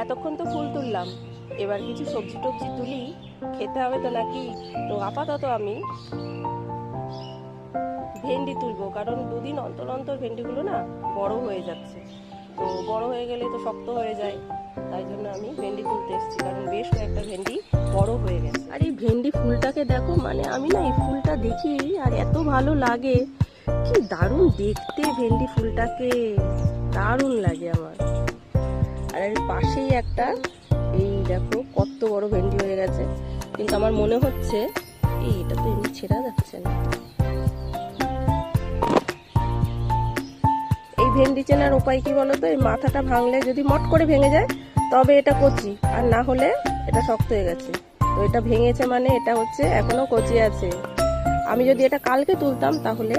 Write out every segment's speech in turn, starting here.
এতক্ষণ তো ফুল তুললাম, এবার কিছু সবজি টবজি তুলি, খেতে হবে তো নাকি। তো আপাতত আমি ভেন্ডি তুলবো, কারণ দুদিন অন্তর অন্তর ভেন্ডিগুলো না বড় হয়ে যাচ্ছে। তো বড় হয়ে গেলে তো শক্ত হয়ে যায়, তাই জন্য আমি ভেন্ডি তুলতে এসেছি, কারণ বেশ কয়েকটা ভেন্ডি বড় হয়ে গেছে। আর এই ভেন্ডি ফুলটাকে দেখো, মানে আমি না এই ফুলটা দেখি আর এত ভালো লাগে, কি দারুণ দেখতে ভেন্ডি ফুলটাকে, দারুণ লাগে আমার। আর এর পাশেই একটা, এই দেখো কত বড় ভেন্ডি হয়ে গেছে, কিন্তু আমার মনে হচ্ছে এটা তো এমনি ছেঁড়া যাচ্ছে না। এই ভেন্ডি চেনার উপায় কি বলতো, এই মাথাটা ভাঙলে যদি মট করে ভেঙে যায় তবে এটা কচি, আর না হলে এটা শক্ত হয়ে গেছে। তো এটা ভেঙেছে মানে এটা হচ্ছে এখনো কচি আছে। আমি যদি এটা কালকে তুলতাম তাহলে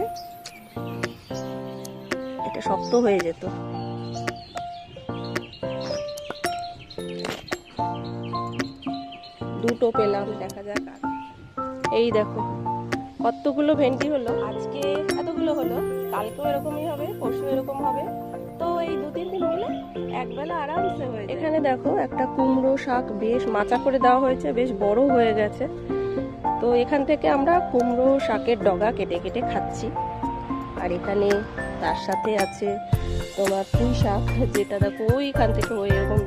এটা শক্ত হয়ে যেত। দুটো পেলাম, দেখা যাক। এই দেখো কতগুলো ভেন্ডি হলো, আজকে এতগুলো হলো, কালকেও এরকমই হবে, পরশু এরকম হবে। তো এই 2-3 দিন মিলে একবেলা আরামসে হয়ে যায়। এখানে দেখো একটা কুমড়ো শাক বেশ মাচা করে দেওয়া হয়েছে, বেশ বড় হয়ে গেছে। তো এখান থেকে আমরা কুমড়ো শাকের ডগা কেটে কেটে খাচ্ছি। আর এখানে তার সাথে আছে তোমার পুঁই শাক, যেটা দেখো ওইখান থেকে ওই এরকম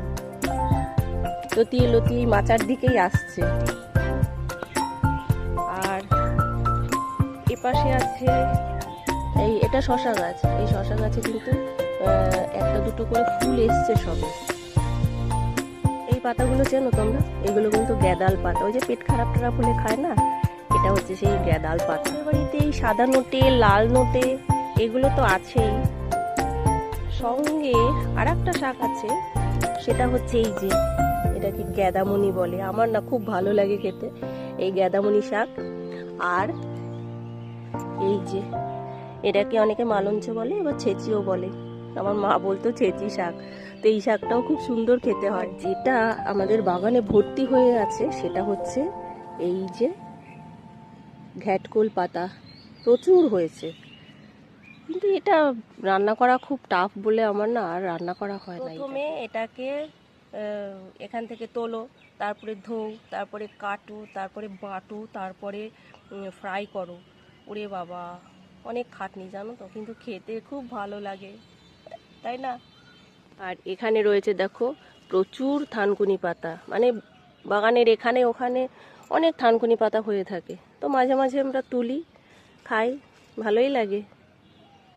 লতিয়ে লতিয়ে মাচার দিকেই আসছে। আর এপাশে আছে এটা শশা গাছ। এই শশা গাছে কিন্তু একটা দুটো করে ফুল এসছে সবে। এই পাতাগুলো চেনো তোমরা? এগুলো কিন্তু গ্যাদাল পাতা, ওই যে পেট খারাপ টারাপ হলে খায় না, এটা হচ্ছে সেই গ্যাদাল পাতা। বাড়িতে এই সাদা নোটে, লাল নোটে এগুলো তো আছেই, সঙ্গে আর একটা শাক আছে, সেটা হচ্ছে এই যে এটাকে গ্যাদামণি বলে। আমার না খুব ভালো লাগে খেতে এই গ্যাদামণি শাক। আর এই যে এটাকে অনেকে মালঞ্চ বলে, এবার ছেচিও বলে, আমার মা বলতো ছেচি শাক। তো এই শাকটাও খুব সুন্দর খেতে হয়। যেটা আমাদের বাগানে ভর্তি হয়ে আছে সেটা হচ্ছে এই যে ঘ্যাটকোল পাতা, প্রচুর হয়েছে, কিন্তু এটা রান্না করা খুব টাফ বলে আমার না আর রান্না করা হয় না। প্রথমে এটাকে এখান থেকে তোলো, তারপরে ধোও, তারপরে কাটো, তারপরে বাটো, তারপরে ফ্রাই করো। ওরে বাবা, অনেক খাটনি জানো তো, কিন্তু খেতে খুব ভালো লাগে, তাই না? আর এখানে রয়েছে দেখো প্রচুর থানকুনি পাতা, মানে বাগানের এখানে ওখানে অনেক থানকুনি পাতা হয়ে থাকে। তো মাঝে মাঝে আমরা তুলি, খাই, ভালোই লাগে।